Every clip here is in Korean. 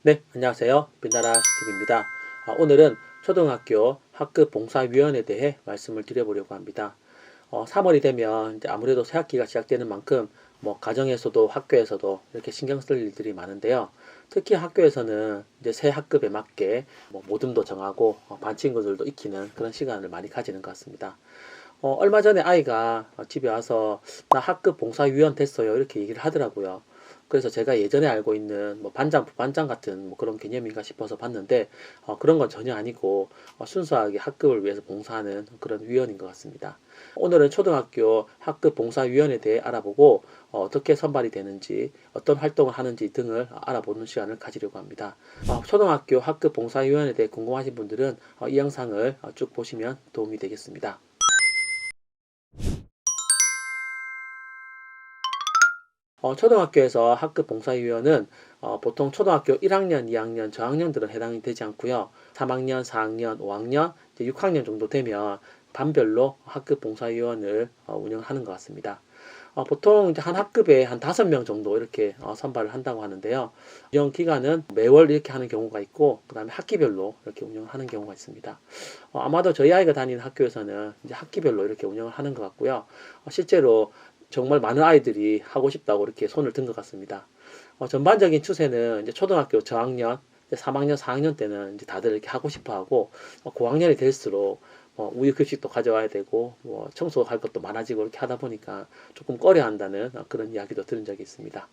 네, 안녕하세요. 빛나라 시티비입니다. 오늘은 초등학교 학급 봉사위원회에 대해 말씀을 드려보려고 합니다. 3월이 되면 이제 아무래도 새학기가 시작되는 만큼 뭐 가정에서도 학교에서도 이렇게 신경 쓸 일들이 많은데요. 특히 학교에서는 이제 새 학급에 맞게 뭐 모듬도 정하고 반 친구들도 익히는 그런 시간을 많이 가지는 것 같습니다. 얼마 전에 아이가 집에 와서 나 학급 봉사위원 됐어요 이렇게 얘기를 하더라고요. 그래서 제가 예전에 알고 있는 뭐 반장, 부반장 같은 뭐 그런 개념인가 싶어서 봤는데 그런 건 전혀 아니고 순수하게 학급을 위해서 봉사하는 그런 위원인 것 같습니다. 오늘은 초등학교 학급 봉사위원에 대해 알아보고 어떻게 선발이 되는지 어떤 활동을 하는지 등을 알아보는 시간을 가지려고 합니다. 초등학교 학급 봉사위원에 대해 궁금하신 분들은 이 영상을 쭉 보시면 도움이 되겠습니다. 초등학교에서 학급 봉사위원은 보통 초등학교 1학년, 2학년, 저학년들은 해당이 되지 않고요. 3학년, 4학년, 5학년, 이제 6학년 정도 되면 반별로 학급 봉사위원을 운영하는 것 같습니다. 보통 이제 한 학급에 한 5명 정도 이렇게 선발을 한다고 하는데요. 운영 기간은 매월 이렇게 하는 경우가 있고, 그 다음에 학기별로 이렇게 운영을 하는 경우가 있습니다. 아마도 저희 아이가 다니는 학교에서는 이제 학기별로 이렇게 운영을 하는 것 같고요. 실제로 정말 많은 아이들이 하고 싶다고 이렇게 손을 든 것 같습니다. 전반적인 추세는 이제 초등학교 저학년, 3학년, 4학년 때는 이제 다들 이렇게 하고 싶어 하고, 고학년이 될수록 우유 급식도 가져와야 되고, 청소할 것도 많아지고 이렇게 하다 보니까 조금 꺼려 한다는 그런 이야기도 들은 적이 있습니다.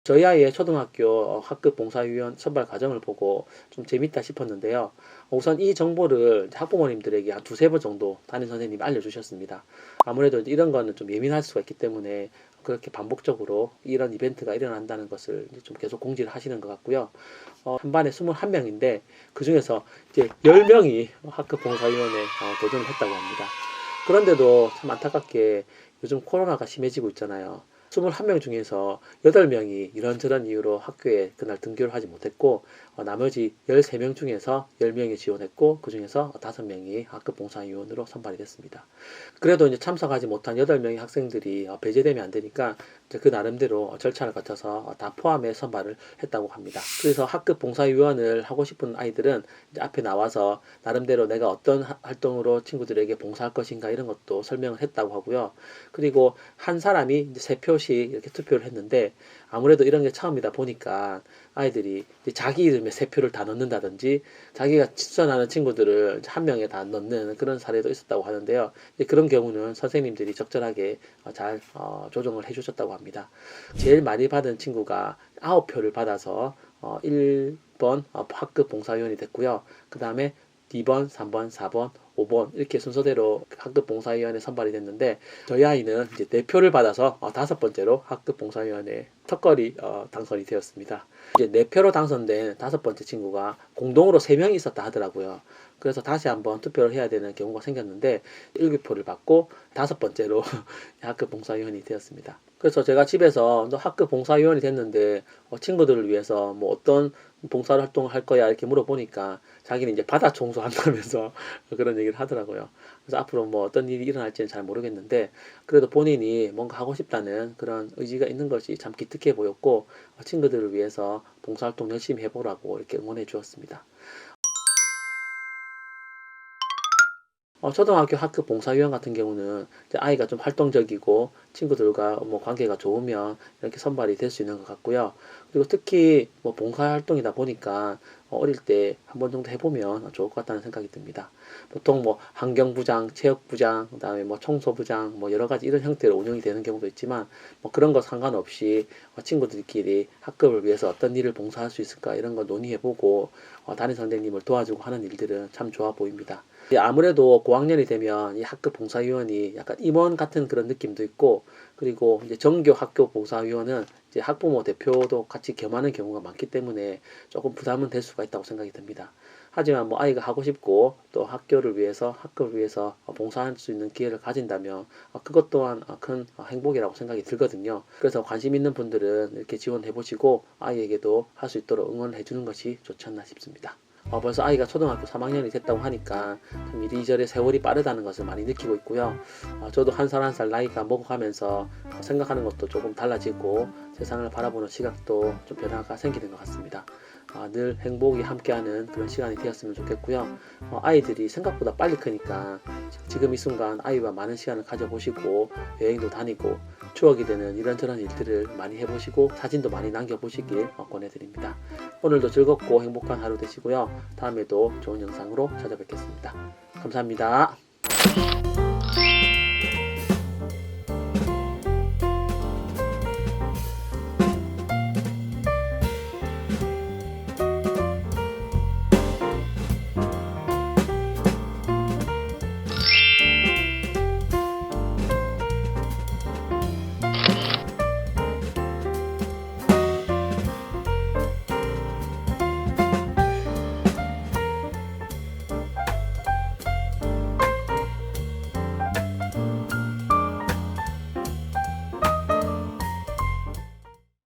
저희 아이의 초등학교 학급 봉사위원 선발 과정을 보고 좀 재밌다 싶었는데요. 우선 이 정보를 학부모님들에게 한 두세 번 정도 담임 선생님이 알려주셨습니다. 아무래도 이런 거는 좀 예민할 수가 있기 때문에 그렇게 반복적으로 이런 이벤트가 일어난다는 것을 좀 계속 공지를 하시는 것 같고요. 한 반에 21명인데 그 중에서 이제 10명이 학급 봉사위원회 도전을 했다고 합니다. 그런데도 참 안타깝게 요즘 코로나가 심해지고 있잖아요. 21명 중에서 8명이 이런저런 이유로 학교에 그날 등교를 하지 못했고, 나머지 13명 중에서 10명이 지원했고, 그 중에서 5명이 학급 봉사위원으로 선발이 됐습니다. 그래도 이제 참석하지 못한 8명의 학생들이 배제되면 안 되니까 그 나름대로 절차를 거쳐서 다 포함해 선발을 했다고 합니다. 그래서 학급 봉사위원을 하고 싶은 아이들은 이제 앞에 나와서 나름대로 내가 어떤 활동으로 친구들에게 봉사할 것인가 이런 것도 설명을 했다고 하고요. 그리고 한 사람이 이제 3표씩 이렇게 투표를 했는데 아무래도 이런 게 처음이다 보니까 아이들이 자기 이름에 3표를 다 넣는다든지 자기가 추천하는 친구들을 한 명에 다 넣는 그런 사례도 있었다고 하는데요. 그런 경우는 선생님들이 적절하게 잘 조정을 해주셨다고 합니다. 제일 많이 받은 친구가 9표를 받아서 1번 학급 봉사위원이 됐고요. 그 다음에 2번, 3번, 4번, 5번 이렇게 순서대로 학급 봉사위원회 선발이 됐는데 저희 아이는 이제 4표를 받아서 5번째로 학급 봉사위원회 턱걸이 당선이 되었습니다. 이제 4표로 당선된 5번째 친구가 공동으로 3명이 있었다 하더라고요. 그래서 다시 한번 투표를 해야 되는 경우가 생겼는데 1교표를 받고 5번째로 학급 봉사위원이 되었습니다. 그래서 제가 집에서 너 학급 봉사위원이 됐는데 친구들을 위해서 뭐 어떤 봉사 활동을 할 거야 이렇게 물어보니까 자기는 이제 바다 청소한다면서 그런 얘기를 하더라고요. 그래서 앞으로 뭐 어떤 일이 일어날지는 잘 모르겠는데 그래도 본인이 뭔가 하고 싶다는 그런 의지가 있는 것이 참 기특해 보였고 친구들을 위해서 봉사활동 열심히 해보라고 이렇게 응원해 주었습니다. 초등학교 학급 봉사위원 같은 경우는 이제 아이가 좀 활동적이고 친구들과 뭐 관계가 좋으면 이렇게 선발이 될 수 있는 것 같고요. 그리고 특히 뭐 봉사활동이다 보니까 어릴 때 한 번 정도 해보면 좋을 것 같다는 생각이 듭니다. 보통 뭐 환경부장, 체육부장, 그다음에 뭐 청소부장, 뭐 여러 가지 이런 형태로 운영이 되는 경우도 있지만 뭐 그런 거 상관없이 친구들끼리 학급을 위해서 어떤 일을 봉사할 수 있을까 이런 거 논의해보고 담임 선생님을 도와주고 하는 일들은 참 좋아 보입니다. 아무래도 고학년이 되면 이 학급 봉사위원이 약간 임원 같은 그런 느낌도 있고 그리고 이제 정교 학교 봉사위원은 이제 학부모 대표도 같이 겸하는 경우가 많기 때문에 조금 부담은 될 수가 있다고 생각이 듭니다. 하지만 뭐 아이가 하고 싶고 또 학교를 위해서 학급을 위해서 봉사할 수 있는 기회를 가진다면 그것 또한 큰 행복이라고 생각이 들거든요. 그래서 관심 있는 분들은 이렇게 지원해 보시고 아이에게도 할 수 있도록 응원해 주는 것이 좋지 않나 싶습니다. 벌써 아이가 초등학교 3학년이 됐다고 하니까 좀 이리저리 세월이 빠르다는 것을 많이 느끼고 있고요. 저도 한 살 한 살 나이가 먹어가면서 생각하는 것도 조금 달라지고 세상을 바라보는 시각도 좀 변화가 생기는 것 같습니다. 늘 행복이 함께하는 그런 시간이 되었으면 좋겠고요. 아이들이 생각보다 빨리 크니까 지금 이 순간 아이와 많은 시간을 가져보시고 여행도 다니고 추억이 되는 이런저런 일들을 많이 해보시고 사진도 많이 남겨보시길 권해드립니다. 오늘도 즐겁고 행복한 하루 되시고요. 다음에도 좋은 영상으로 찾아뵙겠습니다. 감사합니다.